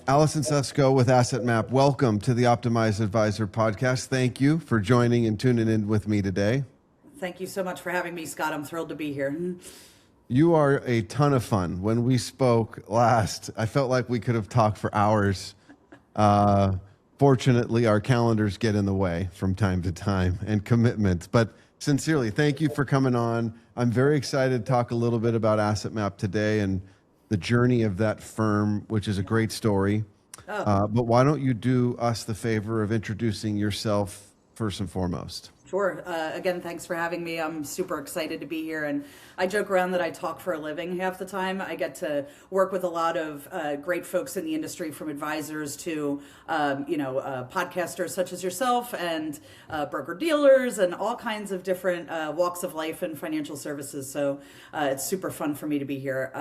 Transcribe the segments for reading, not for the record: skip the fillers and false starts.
Allison Susko with AssetMap. Welcome to the Optimized Advisor podcast. Thank you for joining and tuning in with me today. Thank you so much for having me, Scott. I'm thrilled to be here. You are a ton of fun. When we spoke last, I felt like we could have talked for hours. Fortunately, our calendars get in the way from time to time and commitments. But sincerely, thank you for coming on. I'm very excited to talk a little bit about AssetMap today and the journey of that firm, which is a great story. But why don't you do us the favor of introducing yourself first and foremost? Sure. Again, thanks for having me. I'm super excited to be here. And I joke around that I talk for a living half the time. I get to work with a lot of great folks in the industry, from advisors to, podcasters such as yourself, and broker dealers, and all kinds of different walks of life and financial services. So it's super fun for me to be here.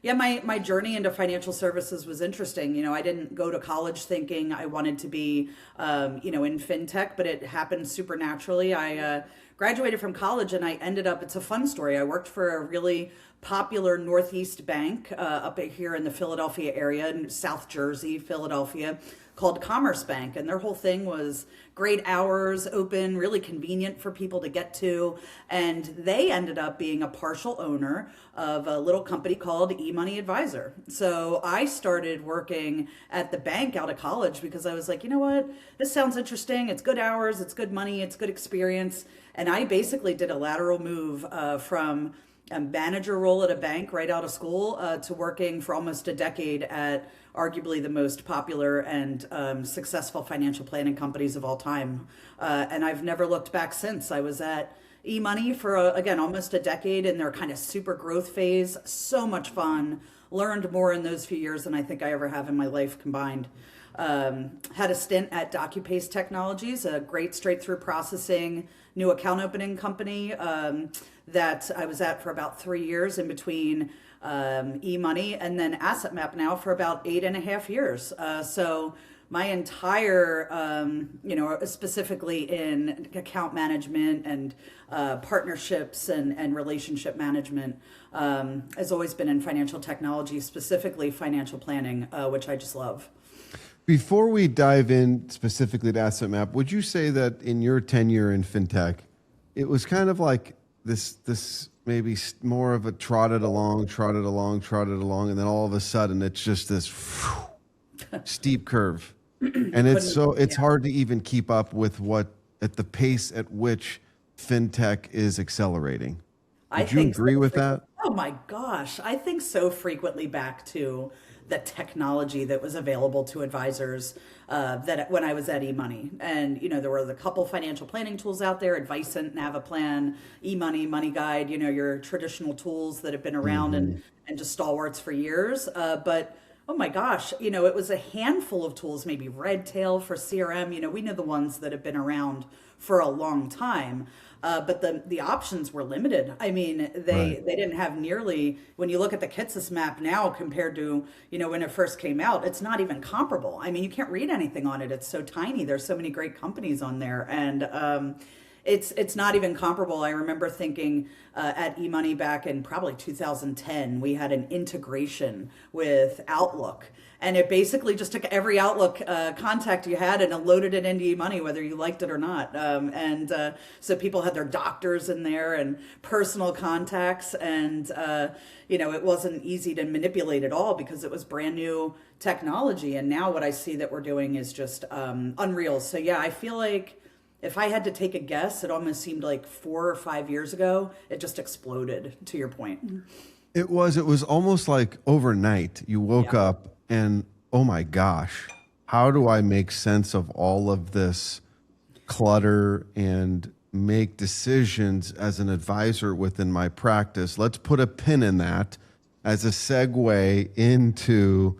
My journey into financial services was interesting. You know, I didn't go to college thinking I wanted to be, in Fintech, but it happened supernaturally. I graduated from college and I ended up, it's a fun story. I worked for a really popular Northeast bank up here in the Philadelphia area, in South Jersey, Philadelphia, called Commerce Bank. And their whole thing was great hours, open, really convenient for people to get to. And they ended up being a partial owner of a little company called eMoney Advisor. So I started working at the bank out of college because I was like, you know what, this sounds interesting. It's good hours, it's good money, it's good experience. And I basically did a lateral move from a manager role at a bank right out of school to working for almost a decade at arguably the most popular and successful financial planning companies of all time. And I've never looked back since. I was at eMoney for, again, almost a decade in their kind of super growth phase. So much fun. Learned more in those few years than I think I ever have in my life combined. Had a stint at DocuPace Technologies, a great straight-through processing, new account opening company that I was at for about 3 years in between eMoney and then AssetMap now for about 8.5 years. So my entire, specifically in account management and partnerships and relationship management, has always been in financial technology, specifically financial planning, which I just love. Before we dive in specifically to AssetMap, would you say that in your tenure in fintech, it was kind of like this maybe more of a trotted along, and then all of a sudden it's just this steep curve, and it's hard to even keep up with at the pace at which fintech is accelerating. Would you agree with that? Oh my gosh, I think so frequently back to the technology that was available to advisors that when I was at eMoney. And, there were a couple financial planning tools out there, Advicent, Navaplan, eMoney, Money Guide, your traditional tools that have been around and just stalwarts for years. But oh my gosh, it was a handful of tools, maybe Redtail for CRM. We know the ones that have been around for a long time. But the options were limited. I mean, they didn't have nearly, when you look at the Kitsis map now compared to, when it first came out, it's not even comparable. I mean, you can't read anything on it. It's so tiny. There's so many great companies on there. And it's not even comparable. I remember thinking at eMoney back in probably 2010, we had an integration with Outlook. And it basically just took every Outlook contact you had and loaded it into eMoney, whether you liked it or not. So people had their doctors in there and personal contacts. And, it wasn't easy to manipulate at all because it was brand new technology. And now what I see that we're doing is just unreal. So, yeah, I feel like if I had to take a guess, it almost seemed like 4 or 5 years ago, it just exploded, to your point. It was almost like overnight you woke up and, oh my gosh, how do I make sense of all of this clutter and make decisions as an advisor within my practice? Let's put a pin in that as a segue into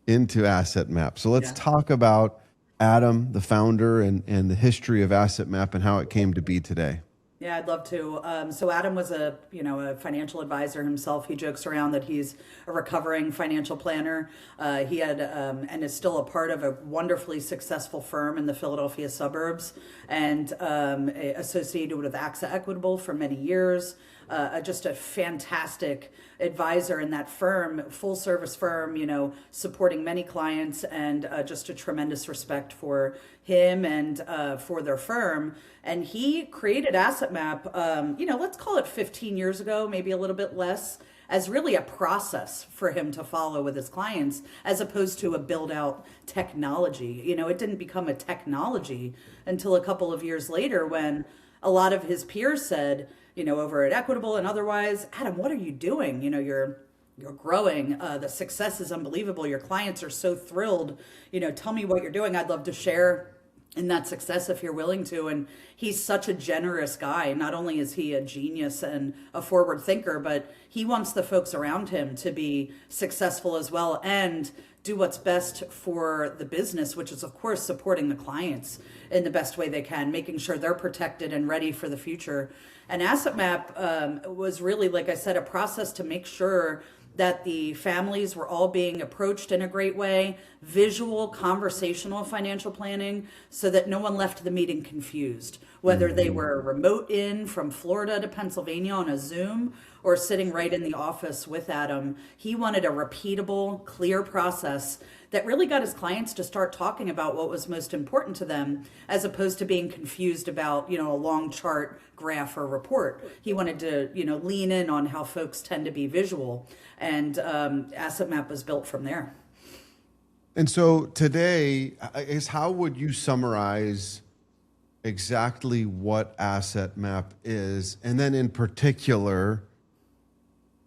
AssetMap. So let's talk about Adam, the founder, and the history of AssetMap and how it came to be today. Yeah, I'd love to. So Adam was a financial advisor himself. He jokes around that he's a recovering financial planner. He had and is still a part of a wonderfully successful firm in the Philadelphia suburbs and associated with AXA Equitable for many years. just a fantastic advisor in that firm, full service firm, supporting many clients, and just a tremendous respect for him and for their firm. And he created AssetMap, let's call it 15 years ago, maybe a little bit less, as really a process for him to follow with his clients, as opposed to a build out technology. It didn't become a technology until a couple of years later, when a lot of his peers said, over at Equitable and otherwise, Adam, what are you doing? You're growing. The success is unbelievable. Your clients are so thrilled. Tell me what you're doing. I'd love to share in that success if you're willing to. And he's such a generous guy. Not only is he a genius and a forward thinker, but he wants the folks around him to be successful as well and do what's best for the business, which is, of course, supporting the clients in the best way they can, making sure they're protected and ready for the future. And AssetMap was really, like I said, a process to make sure that the families were all being approached in a great way, visual, conversational financial planning, so that no one left the meeting confused, whether they were remote in from Florida to Pennsylvania on a Zoom or sitting right in the office with Adam. He wanted a repeatable, clear process that really got his clients to start talking about what was most important to them, as opposed to being confused about, a long chart, graph, or report. He wanted to, lean in on how folks tend to be visual, and AssetMap was built from there. And so today, how would you summarize exactly what AssetMap is, and then in particular,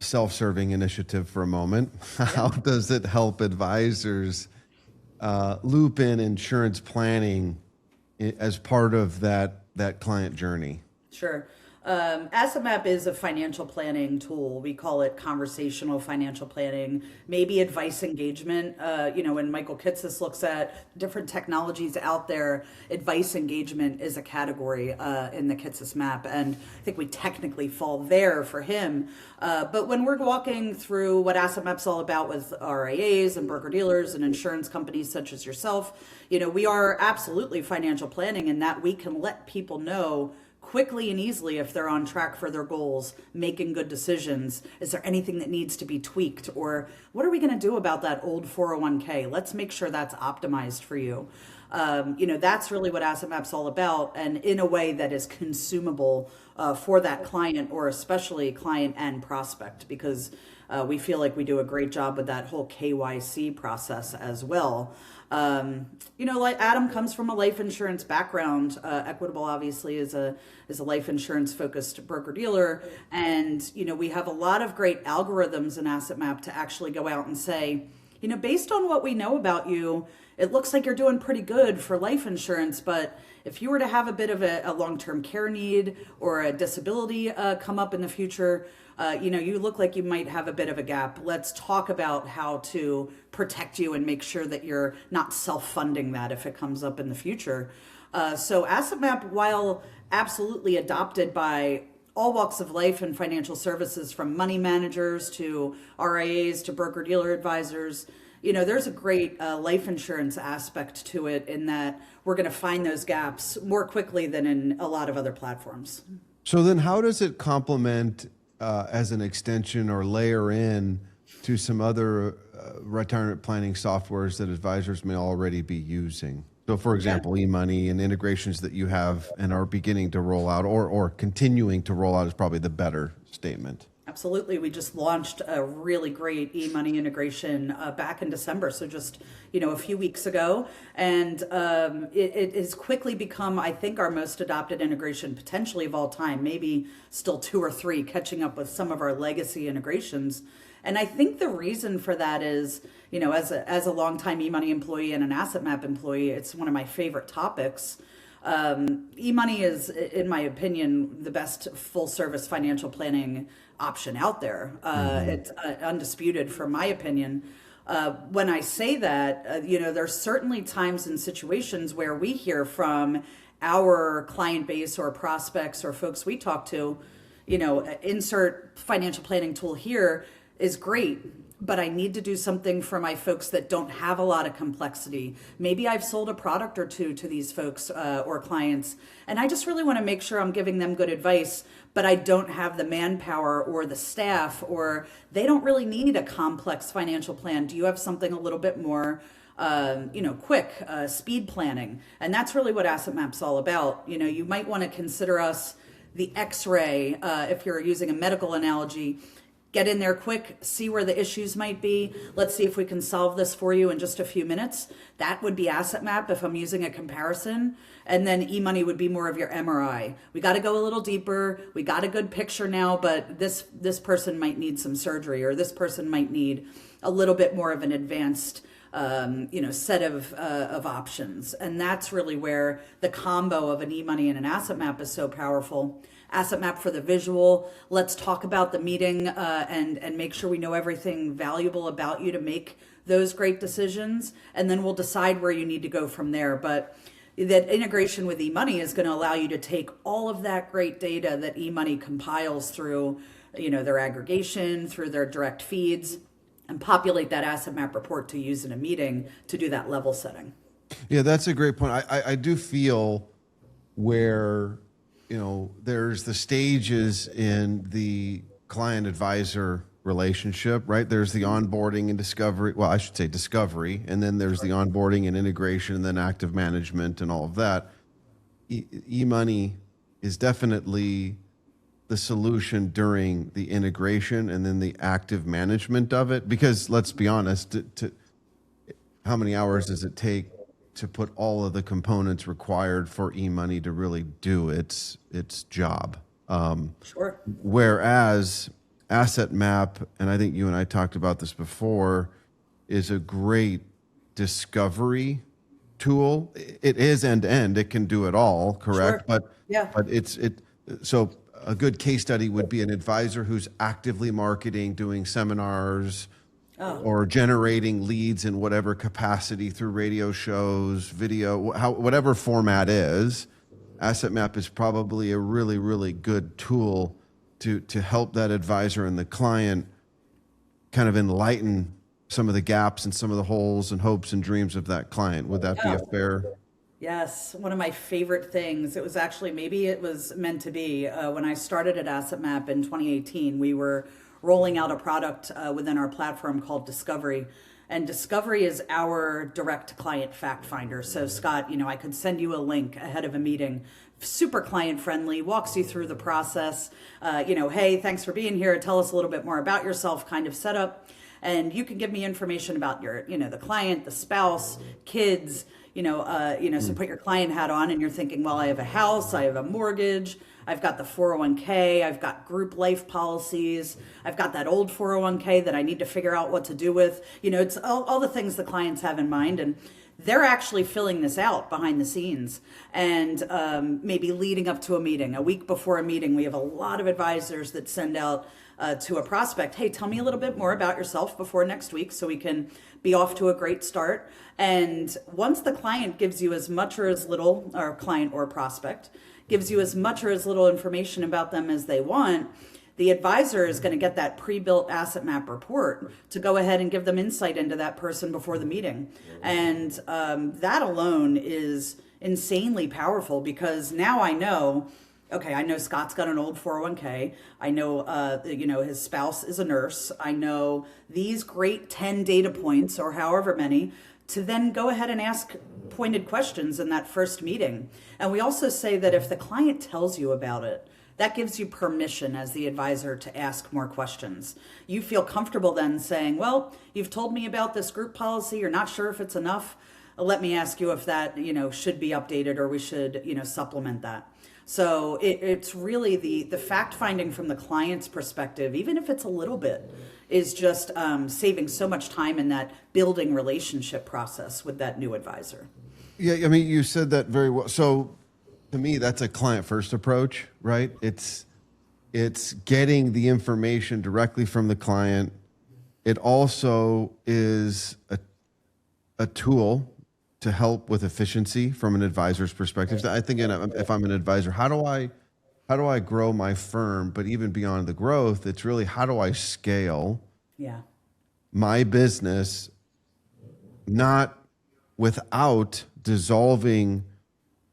self-serving initiative for a moment? How does it help advisors loop in insurance planning as part of that client journey? Sure. AssetMap is a financial planning tool. We call it conversational financial planning, maybe advice engagement. When Michael Kitces looks at different technologies out there, advice engagement is a category in the Kitces map. And I think we technically fall there for him. But when we're walking through what AssetMap's all about with RIAs and broker-dealers and insurance companies such as yourself, we are absolutely financial planning in that we can let people know quickly and easily if they're on track for their goals, making good decisions. Is there anything that needs to be tweaked? Or what are we going to do about that old 401k? Let's make sure that's optimized for you. That's really what AssetMap's all about, and in a way that is consumable for that client, or especially client and prospect, because we feel like we do a great job with that whole KYC process as well. Like Adam comes from a life insurance background. Equitable obviously is a life insurance focused broker dealer, and we have a lot of great algorithms in AssetMap to actually go out and say, based on what we know about you, it looks like you're doing pretty good for life insurance, but if you were to have a bit of a long-term care need or a disability come up in the future, you look like you might have a bit of a gap. Let's talk about how to protect you and make sure that you're not self-funding that if it comes up in the future. So AssetMap, while absolutely adopted by all walks of life and financial services, from money managers to RIAs to broker-dealer advisors, there's a great life insurance aspect to it, in that we're going to find those gaps more quickly than in a lot of other platforms. So then how does it complement as an extension or layer in to some other retirement planning softwares that advisors may already be using? So for example, eMoney and integrations that you have and are beginning to roll out, or continuing to roll out is probably the better statement. Absolutely. We just launched a really great eMoney integration back in December. So just, a few weeks ago. And it has quickly become, I think, our most adopted integration potentially of all time, maybe still 2 or 3, catching up with some of our legacy integrations. And I think the reason for that is, as a longtime eMoney employee and an AssetMap employee, it's one of my favorite topics. eMoney is, in my opinion, the best full service financial planning option out there. It's undisputed from my opinion. When I say that, there's certainly times and situations where we hear from our client base or prospects or folks we talk to, insert financial planning tool here. is great, but I need to do something for my folks that don't have a lot of complexity. Maybe I've sold a product or two to these folks or clients, and I just really want to make sure I'm giving them good advice, but I don't have the manpower or the staff, or they don't really need a complex financial plan. Do you have something a little bit more quick, speed planning? And that's really what AssetMap's all about. You might want to consider us the X-ray, if you're using a medical analogy. Get in there quick, see where the issues might be. Let's see if we can solve this for you in just a few minutes. That would be AssetMap if I'm using a comparison. And then eMoney would be more of your MRI. We got to go a little deeper. We got a good picture now, but this person might need some surgery, or this person might need a little bit more of an advanced set of options. And that's really where the combo of an eMoney and an AssetMap is so powerful. AssetMap for the visual. Let's talk about the meeting and make sure we know everything valuable about you to make those great decisions. And then we'll decide where you need to go from there. But that integration with eMoney is going to allow you to take all of that great data that eMoney compiles through their aggregation, through their direct feeds, and populate that AssetMap report to use in a meeting to do that level setting. Yeah, that's a great point. I do feel where there's the stages in the client advisor relationship, right? There's the onboarding and discovery. Well, I should say discovery, and then there's the onboarding and integration, and then active management and all of that. eMoney is definitely the solution during the integration and then the active management of it. Because let's be honest, how many hours does it take to put all of the components required for eMoney to really do its job? Sure. Whereas AssetMap, and I think you and I talked about this before, is a great discovery tool. It is end to end. It can do it all, correct? Sure. But so a good case study would be an advisor who's actively marketing, doing seminars, or generating leads in whatever capacity through radio shows, video, whatever format is. AssetMap is probably a really, really good tool to help that advisor and the client kind of enlighten some of the gaps and some of the holes and hopes and dreams of that client. Would that be a fair? Yes, one of my favorite things. It was actually, maybe it was meant to be. When I started at AssetMap in 2018, we were rolling out a product within our platform called Discovery. And Discovery is our direct client fact finder. So Scott, I could send you a link ahead of a meeting, super client friendly, walks you through the process. Hey, thanks for being here. Tell us a little bit more about yourself kind of setup. And you can give me information about your, the client, the spouse, kids, so put your client hat on and you're thinking, well, I have a house, I have a mortgage, I've got the 401k, I've got group life policies, I've got that old 401k that I need to figure out what to do with. It's all the things the clients have in mind. And they're actually filling this out behind the scenes. And maybe leading up to a meeting, a week before a meeting, we have a lot of advisors that send out to a prospect, hey, tell me a little bit more about yourself before next week so we can be off to a great start. And once the client gives you as much or as little, or client or prospect, gives you as much or as little information about them as they want, the advisor is going to get that pre-built AssetMap report to go ahead and give them insight into that person before the meeting. And that alone is insanely powerful, because now I know, okay, I know Scott's got an old 401k. I know, his spouse is a nurse. I know these great 10 data points, or however many, to then go ahead and ask pointed questions in that first meeting. And we also say that if the client tells you about it, that gives you permission as the advisor to ask more questions. You feel comfortable then saying, well, you've told me about this group policy. You're not sure if it's enough. Let me ask you if that, should be updated, or we should, supplement that. So it's really the fact finding from the client's perspective, even if it's a little bit, is just saving so much time in that building relationship process with that new advisor. Yeah, I mean, you said that very well. So to me, that's a client first approach, right? It's getting the information directly from the client. It also is a tool to help with efficiency from an advisor's perspective. I think if I'm an advisor, how do I grow my firm? But even beyond the growth, it's really, how do I scale Yeah. my business, not without dissolving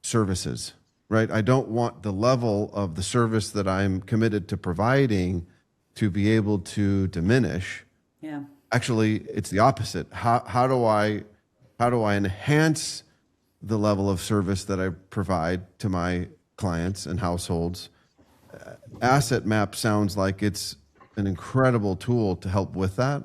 services, right? I don't want the level of the service that I'm committed to providing to be able to diminish. Yeah. Actually, it's the opposite. How do I enhance the level of service that I provide to my clients and households? AssetMap sounds like it's an incredible tool to help with that,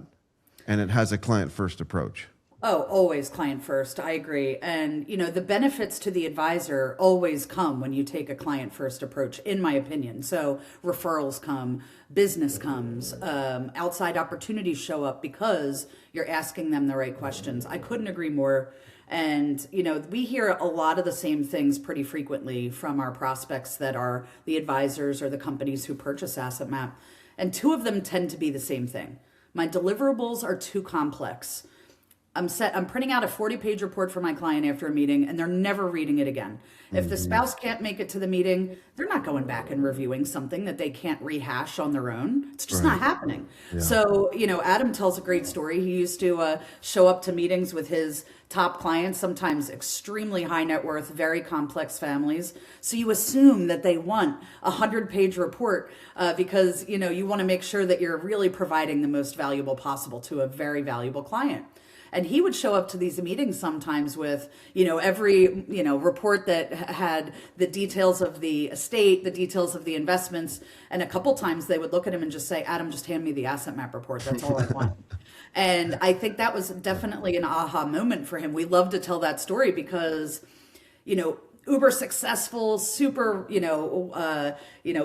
and it has a client-first approach. Oh, always client first. I agree. And, the benefits to the advisor always come when you take a client first approach, in my opinion. So referrals come, business comes, outside opportunities show up because you're asking them the right questions. I couldn't agree more. And, we hear a lot of the same things pretty frequently from our prospects that are the advisors or the companies who purchase AssetMap. And two of them tend to be the same thing. My deliverables are too complex. I'm printing out a 40-page report for my client after a meeting, and they're never reading it again. If the spouse can't make it to the meeting, they're not going back and reviewing something that they can't rehash on their own. It's just not happening. Yeah. So, Adam tells a great story. He used to show up to meetings with his top clients, sometimes extremely high net worth, very complex families. So you assume that they want a 100-page report because, you want to make sure that you're really providing the most valuable possible to a very valuable client. And he would show up to these meetings sometimes with, every, report that had the details of the estate, the details of the investments. And a couple times they would look at him and just say, Adam, just hand me the AssetMap report. That's all I want. And I think that was definitely an aha moment for him. We love to tell that story because, uber successful, super,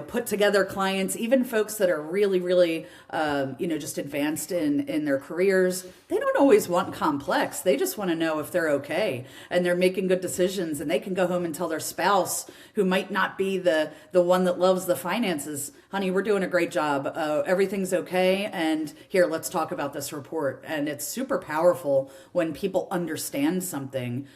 put together clients, even folks that are really, really, just advanced in their careers. They don't always want complex. They just want to know if they're okay and they're making good decisions, and they can go home and tell their spouse, who might not be the one that loves the finances, honey, we're doing a great job. Everything's okay. And here, let's talk about this report. And it's super powerful when people understand something.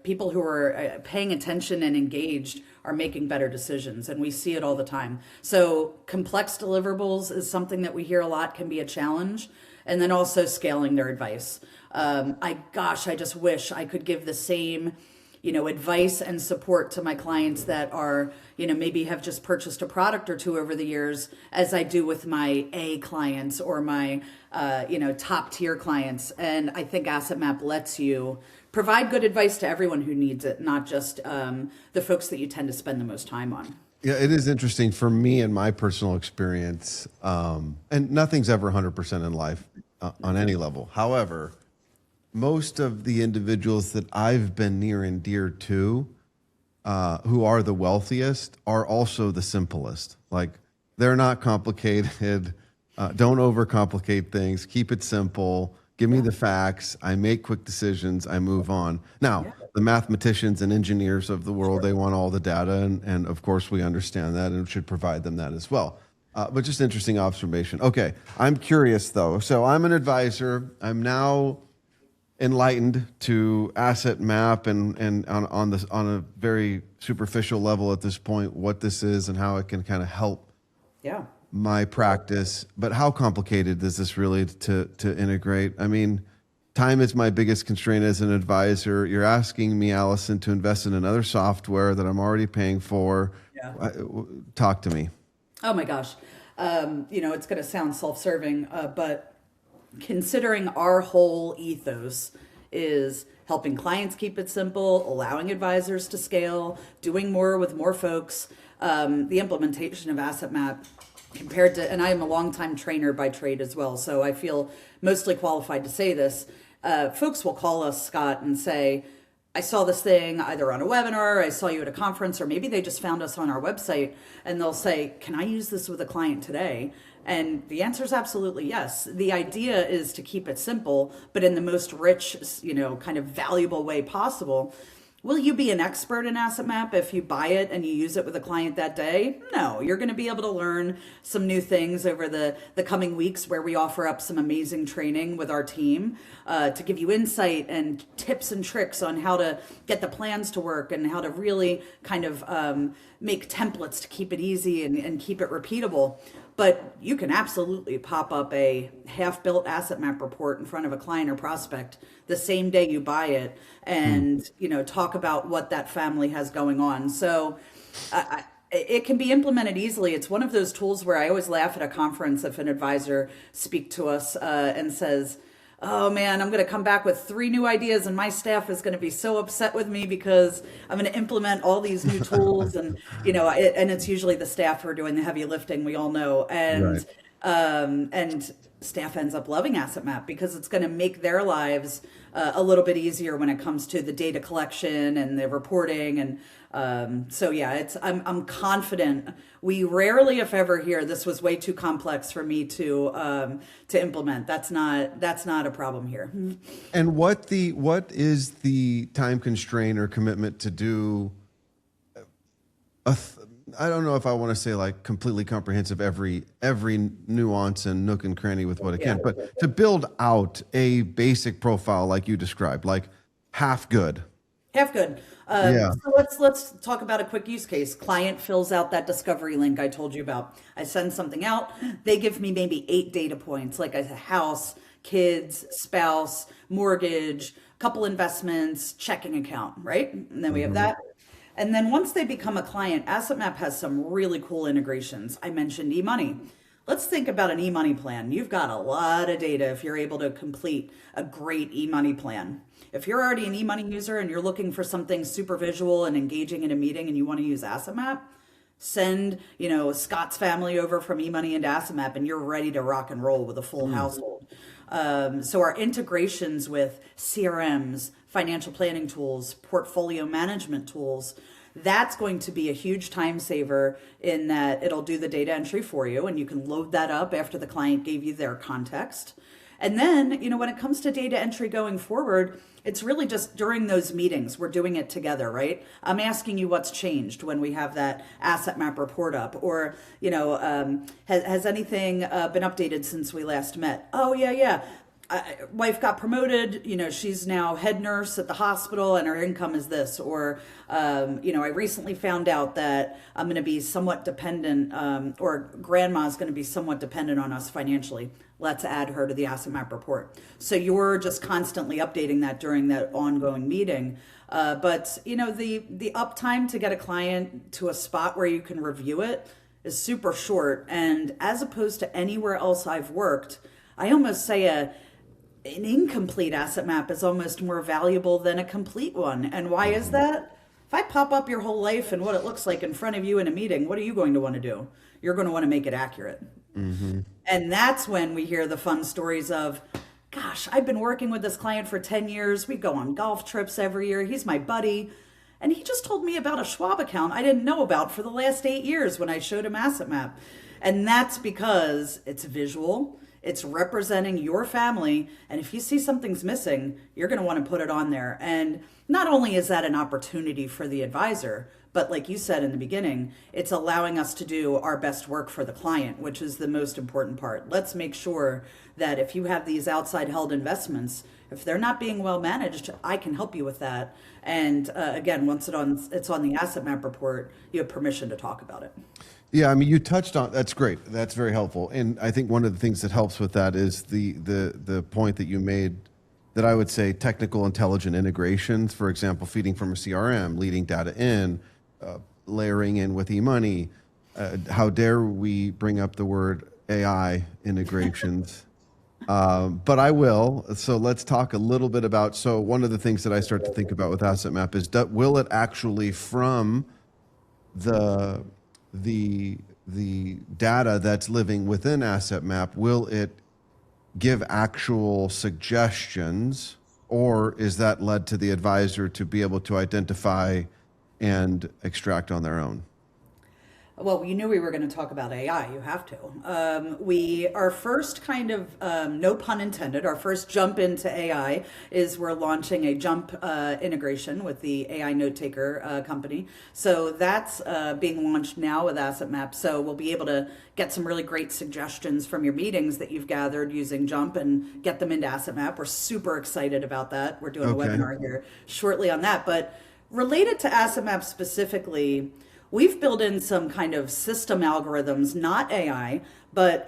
People who are paying attention and engaged are making better decisions, and we see it all the time. So complex deliverables is something that we hear a lot can be a challenge, and then also scaling their advice. I just wish I could give the same, advice and support to my clients that are, maybe have just purchased a product or two over the years as I do with my A clients or my, top tier clients. And I think AssetMap lets you provide good advice to everyone who needs it, not just the folks that you tend to spend the most time on. Yeah, it is interesting for me in my personal experience, and nothing's ever 100% in life on any level. However, most of the individuals that I've been near and dear to, who are the wealthiest, are also the simplest. Like, they're not complicated. Don't overcomplicate things. Keep it simple. Give me the facts. I make quick decisions. I move on. Now, the mathematicians and engineers of the world, they want all the data. And of course, we understand that and should provide them that as well. But just interesting observation. Okay, I'm curious, though. So I'm an advisor. I'm now enlightened to AssetMap and on a very superficial level at this point, what this is and how it can kind of help my practice. But how complicated is this really to integrate? I mean, time is my biggest constraint as an advisor. You're asking me, Allison, to invest in another software that I'm already paying for. Talk to me. Oh my gosh. It's going to sound self-serving, but considering our whole ethos is helping clients keep it simple, allowing advisors to scale, doing more with more folks, the implementation of AssetMap compared to, and I am a longtime trainer by trade as well, so I feel mostly qualified to say this. Folks will call us, Scott, and say, I saw this thing either on a webinar, I saw you at a conference, or maybe they just found us on our website, and they'll say, can I use this with a client today? And the answer is absolutely yes. The idea is to keep it simple, but in the most rich, kind of valuable way possible. Will you be an expert in AssetMap if you buy it and you use it with a client that day? No, you're going to be able to learn some new things over the coming weeks where we offer up some amazing training with our team to give you insight and tips and tricks on how to get the plans to work and how to really kind of make templates to keep it easy and keep it repeatable. But you can absolutely pop up a half-built asset map report in front of a client or prospect the same day you buy it, and talk about what that family has going on. So it can be implemented easily. It's one of those tools where I always laugh at a conference if an advisor speak to us and says, "Oh man, I'm going to come back with 3 new ideas and my staff is going to be so upset with me because I'm going to implement all these new tools." And, and it's usually the staff who are doing the heavy lifting, we all know. Right. And staff ends up loving AssetMap because it's going to make their lives a little bit easier when it comes to the data collection and the reporting. And I'm confident. We rarely, if ever, hear this was way too complex for me to implement. That's not a problem here. And what is the time constraint or commitment to do I don't know if I want to say like completely comprehensive every nuance and nook and cranny with what it can, but to build out a basic profile like you described, like half good. Half good. So let's talk about a quick use case. Client fills out that discovery link I told you about. I send something out. They give me maybe 8 data points, like a house, kids, spouse, mortgage, couple investments, checking account, right? And then we have that. And then once they become a client, AssetMap has some really cool integrations. I mentioned eMoney. Let's think about an eMoney plan. You've got a lot of data if you're able to complete a great eMoney plan. If you're already an eMoney user and you're looking for something super visual and engaging in a meeting and you want to use AssetMap, send, Scott's family over from eMoney into AssetMap and you're ready to rock and roll with a full household. So our integrations with CRMs, financial planning tools, portfolio management tools, that's going to be a huge time saver in that it'll do the data entry for you and you can load that up after the client gave you their context. And then, when it comes to data entry going forward, it's really just during those meetings, we're doing it together, right? I'm asking you what's changed when we have that asset map report up, or, has anything been updated since we last met? Oh, yeah. Wife got promoted, she's now head nurse at the hospital and her income is this. Or, I recently found out that I'm going to be somewhat dependent, or grandma's going to be somewhat dependent on us financially. Let's add her to the asset map report. So you're just constantly updating that during that ongoing meeting. But the uptime to get a client to a spot where you can review it is super short. And as opposed to anywhere else I've worked, I almost say an incomplete asset map is almost more valuable than a complete one. And why is that? If I pop up your whole life and what it looks like in front of you in a meeting, what are you going to want to do? You're going to want to make it accurate. Mm-hmm. And that's when we hear the fun stories of, gosh, I've been working with this client for 10 years. We go on golf trips every year. He's my buddy. And he just told me about a Schwab account I didn't know about for the last 8 years when I showed him AssetMap. And that's because it's visual. It's representing your family. And if you see something's missing, you're going to want to put it on there. And not only is that an opportunity for the advisor, but like you said in the beginning, it's allowing us to do our best work for the client, which is the most important part. Let's make sure that if you have these outside held investments, if they're not being well managed, I can help you with that. And again, once it's on the asset map report, you have permission to talk about it. Yeah, I mean, you touched on, that's great. That's very helpful. And I think one of the things that helps with that is the point that you made that I would say technical intelligent integrations, for example, feeding from a CRM, leading data in, layering in with eMoney. How dare we bring up the word AI integrations? But I will. So let's talk a little bit about, so one of the things that I start to think about with AssetMap is that will it actually from the data that's living within AssetMap, will it give actual suggestions, or is that led to the advisor to be able to identify and extract on their own? Well, you knew we were going to talk about AI. You have to. Our first kind of, no pun intended, our first jump into AI is we're launching a jump integration with the AI note taker company. So that's being launched now with AssetMap. So we'll be able to get some really great suggestions from your meetings that you've gathered using Jump and get them into AssetMap. We're super excited about that. We're doing a webinar here shortly on that. But related to AssetMap specifically, we've built in some kind of system algorithms, not AI, but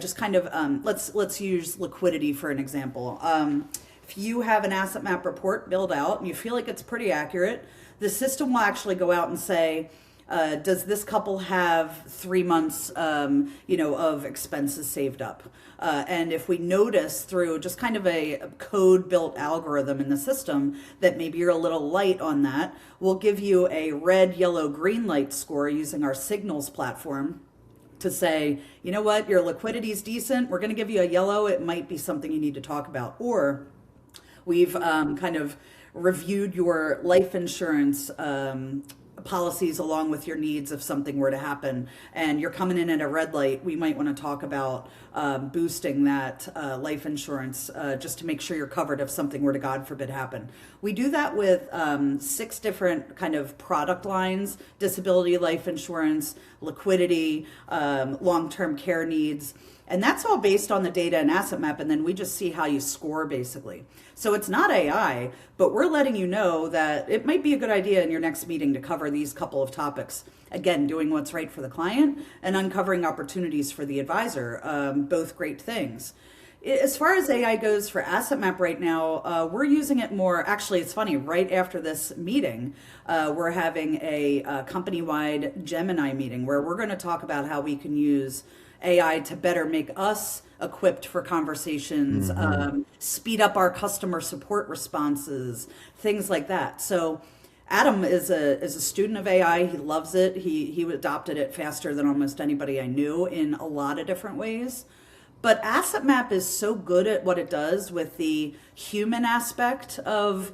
just kind of let's use liquidity for an example. If you have an asset map report built out and you feel like it's pretty accurate, the system will actually go out and say, does this couple have 3 months, of expenses saved up? And if we notice through just kind of a code-built algorithm in the system that maybe you're a little light on that, we'll give you a red, yellow, green light score using our signals platform to say, you know what, your liquidity is decent. We're going to give you a yellow. It might be something you need to talk about. Or we've kind of reviewed your life insurance policies along with your needs if something were to happen, and you're coming in at a red light. We might want to talk about boosting that life insurance just to make sure you're covered if something were to, God forbid, happen. We do that with 6 different kind of product lines: disability, life insurance, liquidity, long-term care needs. And that's all based on the data in AssetMap, and then we just see how you score, basically. So it's not AI, but we're letting you know that it might be a good idea in your next meeting to cover these couple of topics. Again, doing what's right for the client and uncovering opportunities for the advisor, both great things. As far as AI goes for AssetMap right now, we're using it more. Actually, it's funny, right after this meeting, we're having a company-wide Gemini meeting where we're going to talk about how we can use AI to better make us equipped for conversations, speed up our customer support responses, things like that. So Adam is a student of AI. He loves it. He adopted it faster than almost anybody I knew in a lot of different ways. But AssetMap is so good at what it does with the human aspect of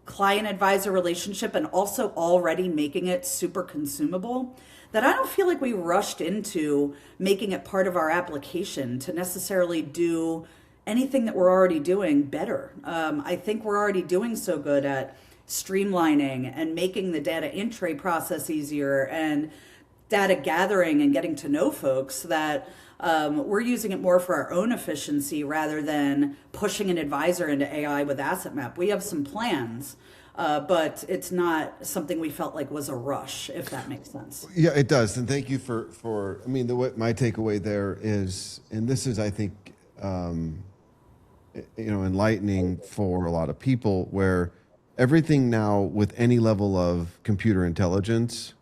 client-advisor relationship and also already making it super consumable that I don't feel like we rushed into making it part of our application to necessarily do anything that we're already doing better. I think we're already doing so good at streamlining and making the data entry process easier and data gathering and getting to know folks that we're using it more for our own efficiency rather than pushing an advisor into AI with AssetMap. We have some plans, but it's not something we felt like was a rush, if that makes sense. Yeah, it does. And thank you for I mean, my takeaway there is, and this is, I think, enlightening for a lot of people, where everything now with any level of computer intelligence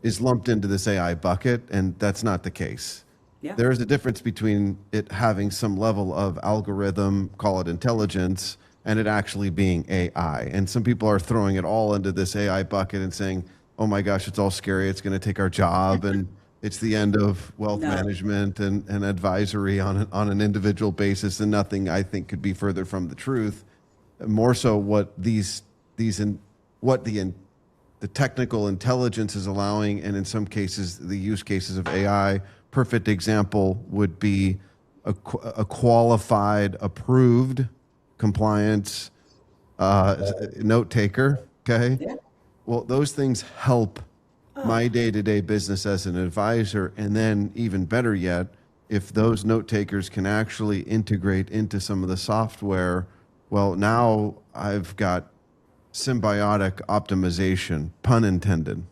is lumped into this AI bucket, and that's not the case. Yeah. There is a difference between it having some level of algorithm, call it intelligence, and it actually being AI. And some people are throwing it all into this AI bucket and saying, oh my gosh, it's all scary. It's going to take our job. And it's the end of wealth management and advisory on an individual basis. And nothing, I think, could be further from the truth. More so what the technical intelligence is allowing, and in some cases, the use cases of AI. Perfect example would be a qualified, approved compliance note taker. Okay. Yeah. Well, those things help my day-to-day business as an advisor. And then even better yet, if those note takers can actually integrate into some of the software, well, now I've got symbiotic optimization, pun intended.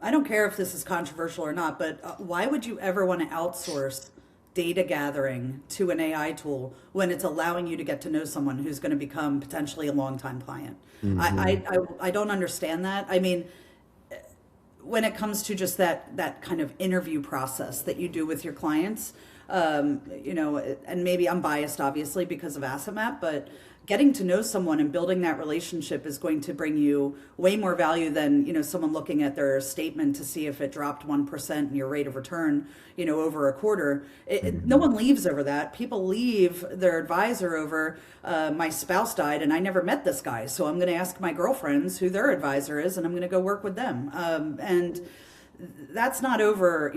I don't care if this is controversial or not, but why would you ever want to outsource data gathering to an AI tool when it's allowing you to get to know someone who's going to become potentially a longtime client? I don't understand that. I mean, when it comes to just that kind of interview process that you do with your clients, and maybe I'm biased obviously because of AssetMap, but getting to know someone and building that relationship is going to bring you way more value than, someone looking at their statement to see if it dropped 1% in your rate of return, over a quarter. No one leaves over that. People leave their advisor over, my spouse died and I never met this guy, so I'm going to ask my girlfriends who their advisor is and I'm going to go work with them. And that's not over,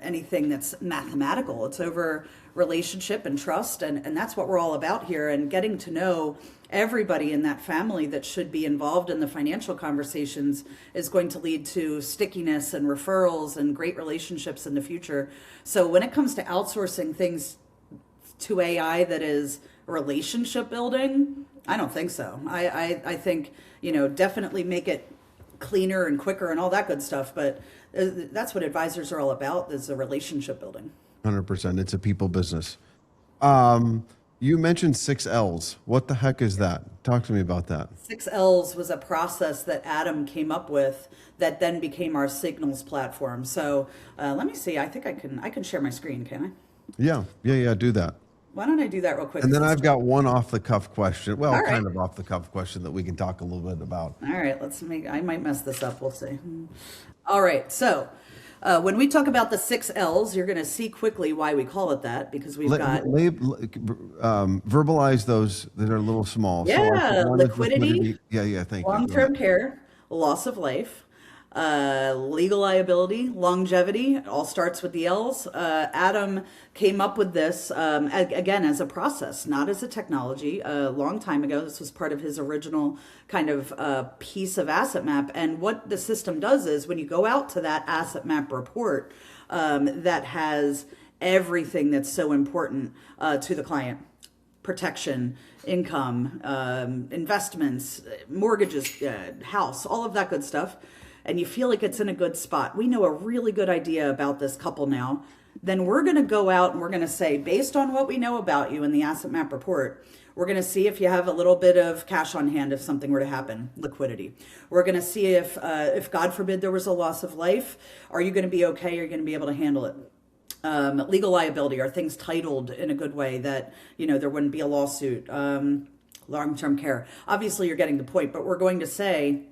anything that's mathematical. It's over relationship and trust, and that's what we're all about here. And getting to know everybody in that family that should be involved in the financial conversations is going to lead to stickiness and referrals and great relationships in the future. So when it comes to outsourcing things to AI that is relationship building, I don't think so. I think, definitely make it cleaner and quicker and all that good stuff. But that's what advisors are all about, is the relationship building. 100%. It's a people business. You mentioned 6Ls. What the heck is that? Talk to me about that. 6Ls was a process that Adam came up with that then became our signals platform. So let me see. I think I can share my screen, can I? Yeah. Do that. Why don't I do that real quick? And then I've got one off the cuff question. Well, All right. kind of off the cuff question that we can talk a little bit about. All right, I might mess this up. We'll see. All right. So when we talk about the 6Ls, you're going to see quickly why we call it that, because we've got verbalize those that are a little small. Yeah, one is liquidity. Yeah. Thank you. Long-term care, loss of life, legal liability, longevity. It all starts with the L's. Adam came up with this, again, as a process, not as a technology. A long time ago, this was part of his original kind of piece of AssetMap. And what the system does is, when you go out to that AssetMap report that has everything that's so important to the client, protection, income, investments, mortgages, house, all of that good stuff, and you feel like it's in a good spot. We know a really good idea about this couple now. Then we're going to go out and we're going to say, based on what we know about you in the AssetMap report, we're going to see if you have a little bit of cash on hand if something were to happen, liquidity. We're going to see if God forbid there was a loss of life, are you going to be okay? Are you going to be able to handle it? Legal liability, are things titled in a good way that, there wouldn't be a lawsuit? Long-term care. Obviously, you're getting the point, but we're going to say,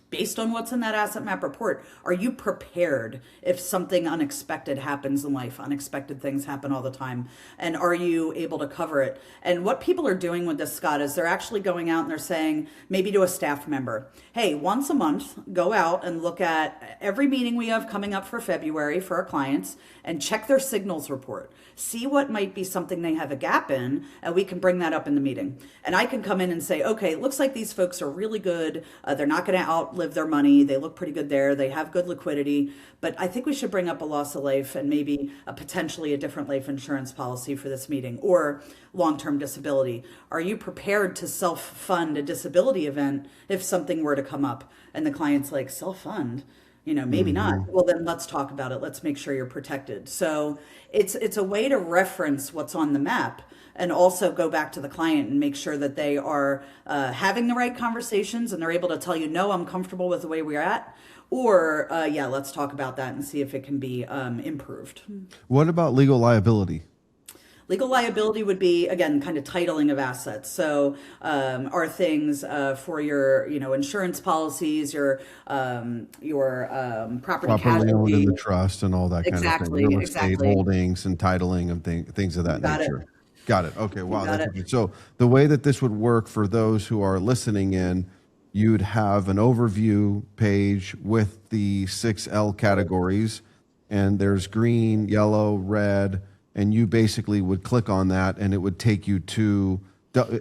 based on what's in that AssetMap report, are you prepared if something unexpected happens in life? Unexpected things happen all the time. And are you able to cover it? And what people are doing with this, Scott, is they're actually going out and they're saying, maybe to a staff member, hey, once a month, go out and look at every meeting we have coming up for February for our clients and check their signals report. See what might be something they have a gap in, and we can bring that up in the meeting. And I can come in and say, okay, it looks like these folks are really good. They're not going to outlive their money. They look pretty good there. They have good liquidity. But I think we should bring up a loss of life and maybe potentially a different life insurance policy for this meeting, or long-term disability. Are you prepared to self-fund a disability event if something were to come up? And the client's like, self-fund? Maybe not. Well, then let's talk about it. Let's make sure you're protected. So it's a way to reference what's on the map and also go back to the client and make sure that they are having the right conversations and they're able to tell you, no, I'm comfortable with the way we're at. Or, let's talk about that and see if it can be improved. What about legal liability? Legal liability would be, again, kind of titling of assets. So are things for your, insurance policies, your property casualty owned in the trust and all that kind of thing. Real estate holdings and titling and things of that nature. Got it. Okay. Wow. That's good. So the way that this would work for those who are listening in, you'd have an overview page with the 6L categories, and there's green, yellow, red, and you basically would click on that and it would take you to,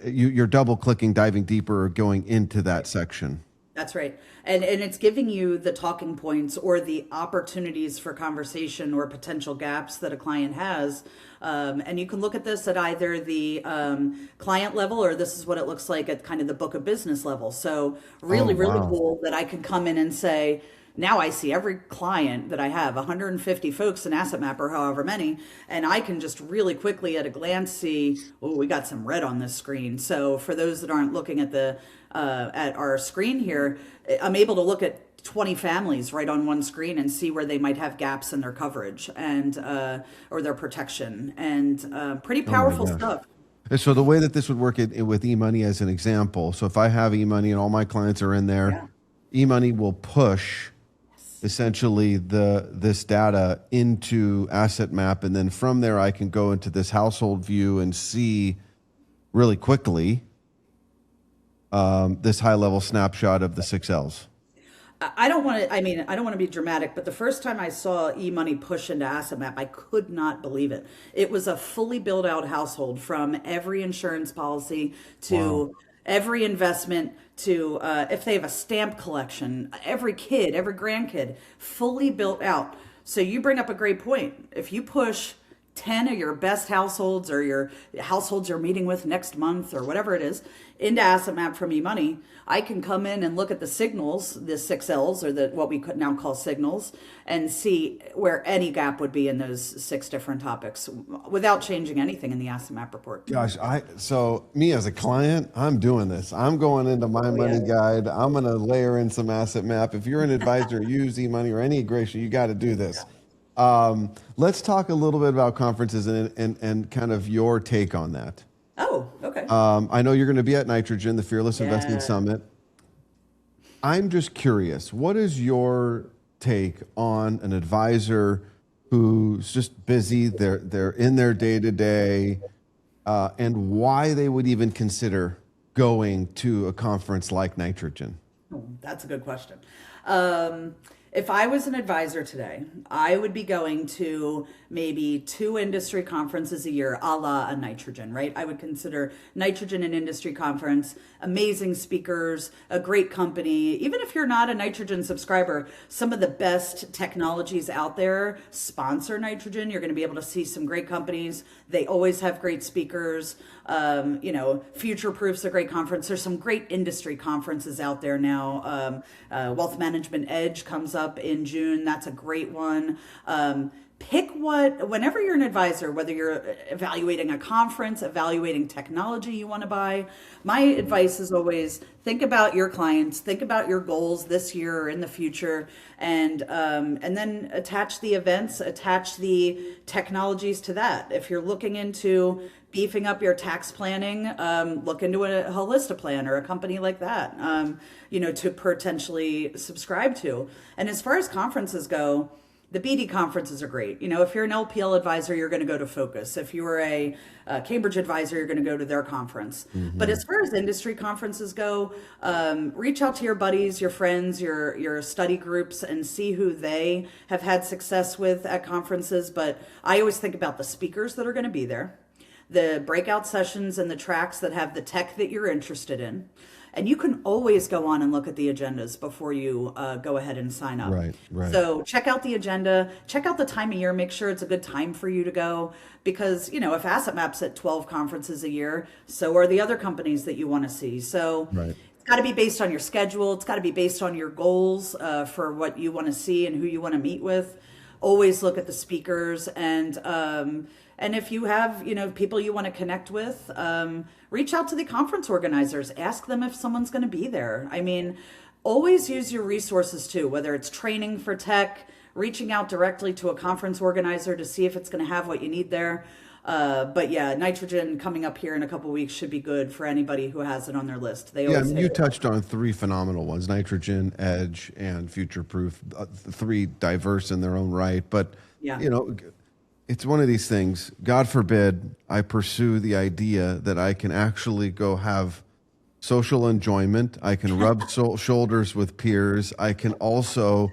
you're double clicking, diving deeper, or going into that section. That's right. And it's giving you the talking points or the opportunities for conversation or potential gaps that a client has. And you can look at this at either the client level, or this is what it looks like at kind of the book of business level. So really cool that I can come in and say, now I see every client that I have, 150 folks in AssetMap or however many, and I can just really quickly at a glance see, oh, we got some red on this screen. So for those that aren't looking at at our screen here, I'm able to look at 20 families right on one screen and see where they might have gaps in their coverage and or their protection, and pretty powerful stuff. So the way that this would work with eMoney as an example, so if I have eMoney and all my clients are in there, eMoney will push essentially this data into AssetMap, and then from there I can go into this household view and see really quickly this high level snapshot of the 6Ls. I don't want to be dramatic, but the first time I saw eMoney push into AssetMap, I could not believe it. It was a fully built out household, from every insurance policy to every investment to if they have a stamp collection, every kid, every grandkid, fully built out. So you bring up a great point. If you push 10 of your best households or your households you're meeting with next month or whatever it is into AssetMap from eMoney, I can come in and look at the signals, the 6Ls or the what we could now call signals, and see where any gap would be in those 6 different topics without changing anything in the AssetMap report. Gosh, so me as a client, I'm doing this. I'm going into my money guide. I'm going to layer in some AssetMap. If you're an advisor, use eMoney or any integration, you got to do this. Let's talk a little bit about conferences and kind of your take on that. Oh, okay. I know you're going to be at Nitrogen, the Fearless Investing Summit. I'm just curious, what is your take on an advisor who's just busy, they're in their day-to-day, and why they would even consider going to a conference like Nitrogen? Oh, that's a good question. If I was an advisor today, I would be going to maybe 2 industry conferences a year, a la a Nitrogen, right? I would consider Nitrogen an industry conference, amazing speakers, a great company. Even if you're not a Nitrogen subscriber, some of the best technologies out there sponsor Nitrogen. You're going to be able to see some great companies. They always have great speakers. Future Proof's a great conference. There's some great industry conferences out there now. Wealth Management Edge comes up in June. That's a great one. Whenever you're an advisor, whether you're evaluating a conference, evaluating technology you want to buy, my advice is always think about your clients, think about your goals this year or in the future, and then attach the events, attach the technologies to that. If you're looking into beefing up your tax planning, look into a Holista plan or a company like that, to potentially subscribe to. And as far as conferences go, the BD conferences are great. If you're an LPL advisor, you're going to go to Focus. If you were a Cambridge advisor, you're going to go to their conference. Mm-hmm. But as far as industry conferences go, reach out to your buddies, your friends, your study groups, and see who they have had success with at conferences. But I always think about the speakers that are going to be there, the breakout sessions and the tracks that have the tech that you're interested in. And you can always go on and look at the agendas before you go ahead and sign up. Right. So check out the agenda, check out the time of year, make sure it's a good time for you to go. Because, if AssetMap's at 12 conferences a year, so are the other companies that you want to see. So it's got to be based on your schedule. It's got to be based on your goals for what you want to see and who you want to meet with. Always look at the speakers and if you have, people you want to connect with, reach out to the conference organizers. Ask them if someone's going to be there. I mean, always use your resources too, whether it's training for tech, reaching out directly to a conference organizer to see if it's going to have what you need there. But yeah, Nitrogen coming up here in a couple of weeks should be good for anybody who has it on their list. You touched on 3 phenomenal ones: Nitrogen, Edge, and Future Proof. 3 diverse in their own right, but it's one of these things. God forbid I pursue the idea that I can actually go have social enjoyment. I can rub shoulders with peers. I can also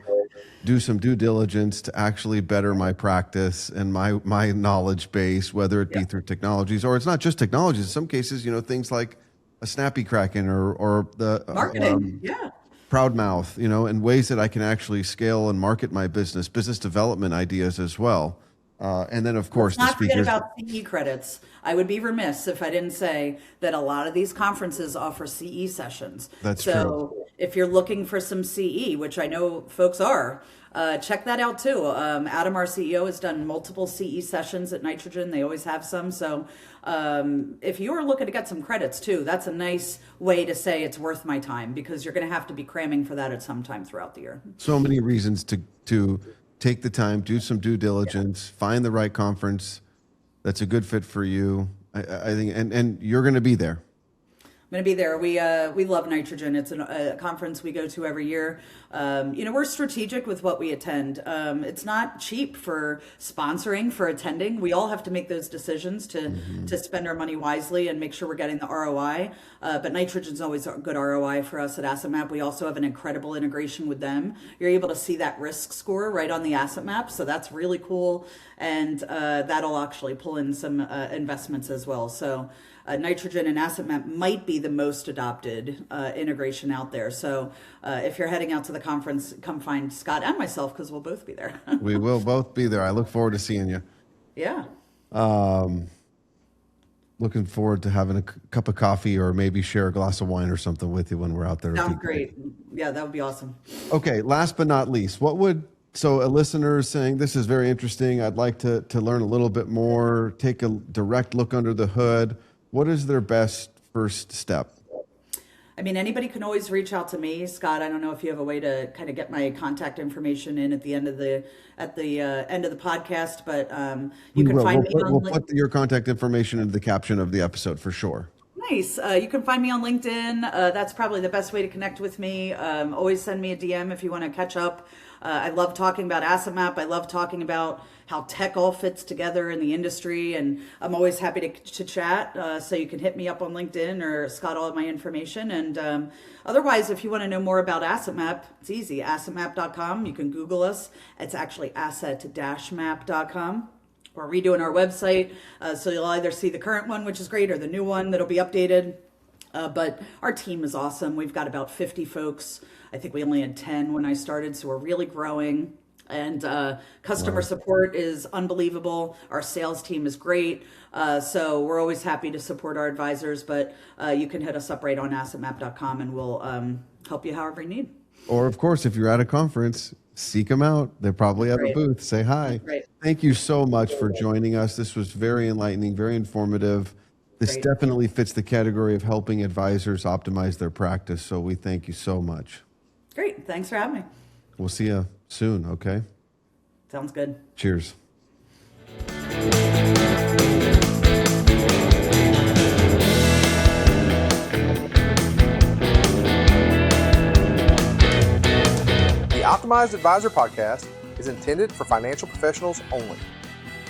do some due diligence to actually better my practice and my knowledge base, whether it be through technologies or it's not just technologies. In some cases, things like a Snappy Kraken or the marketing, Proudmouth, and ways that I can actually scale and market my business development ideas as well. And then, of course, Let's not forget about CE credits. I would be remiss if I didn't say that a lot of these conferences offer CE sessions. That's true. So if you're looking for some CE, which I know folks are, check that out too. Adam, our CEO, has done multiple CE sessions at Nitrogen. They always have some. So if you are looking to get some credits too, that's a nice way to say it's worth my time, because you're going to have to be cramming for that at some time throughout the year. So many reasons to take the time, do some due diligence, find the right conference that's a good fit for you. I think, and you're going to be there. I'm going to be there. We love Nitrogen. It's a conference we go to every year. We're strategic with what we attend. It's not cheap for sponsoring, for attending. We all have to make those decisions to spend our money wisely and make sure we're getting the ROI. But Nitrogen's always a good ROI for us at AssetMap. We also have an incredible integration with them. You're able to see that risk score right on the AssetMap, so that's really cool. And that'll actually pull in some investments as well. So Nitrogen and AssetMap might be the most adopted integration out there. So if you're heading out to the conference, come find Scott and myself, because we'll both be there. We will both be there. I look forward to seeing you. Yeah. Looking forward to having a cup of coffee or maybe share a glass of wine or something with you when we're out there. Sounds great. Yeah, that would be awesome. Okay, last but not least, so a listener is saying, this is very interesting, I'd like to learn a little bit more, take a direct look under the hood. What is their best first step? I mean, anybody can always reach out to me, Scott. I don't know if you have a way to kind of get my contact information in at the end of the end of the podcast, but you can find me on. We'll put your contact information into the caption of the episode for sure. Nice. You can find me on LinkedIn. That's probably the best way to connect with me. Always send me a DM if you want to catch up. I love talking about AssetMap. I love talking about how tech all fits together in the industry, and I'm always happy to chat. So you can hit me up on LinkedIn or Scott, all of my information. And otherwise, if you want to know more about AssetMap, it's easy. AssetMap.com. You can Google us. It's actually asset-map.com. We're redoing our website, so you'll either see the current one, which is great, or the new one that'll be updated. But our team is awesome. We've got about 50 folks. I think we only had 10 when I started, so we're really growing. And customer support is unbelievable. Our sales team is great. So we're always happy to support our advisors, but you can hit us up right on assetmap.com and we'll help you however you need. Or, of course, if you're at a conference, seek them out. They probably have a booth. Say hi. Thank you so much for joining us. This was very enlightening, very informative. This definitely fits the category of helping advisors optimize their practice. So we thank you so much. Great. Thanks for having me. We'll see you soon, okay? Sounds good. Cheers. The Optimized Advisor podcast is intended for financial professionals only.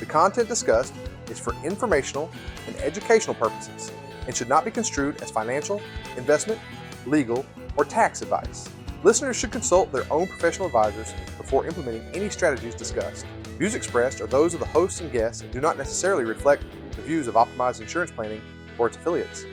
The content discussed is for informational and educational purposes and should not be construed as financial, investment, legal, or tax advice. Listeners should consult their own professional advisors before implementing any strategies discussed. Views expressed are those of the hosts and guests and do not necessarily reflect the views of Optimized Insurance Planning or its affiliates.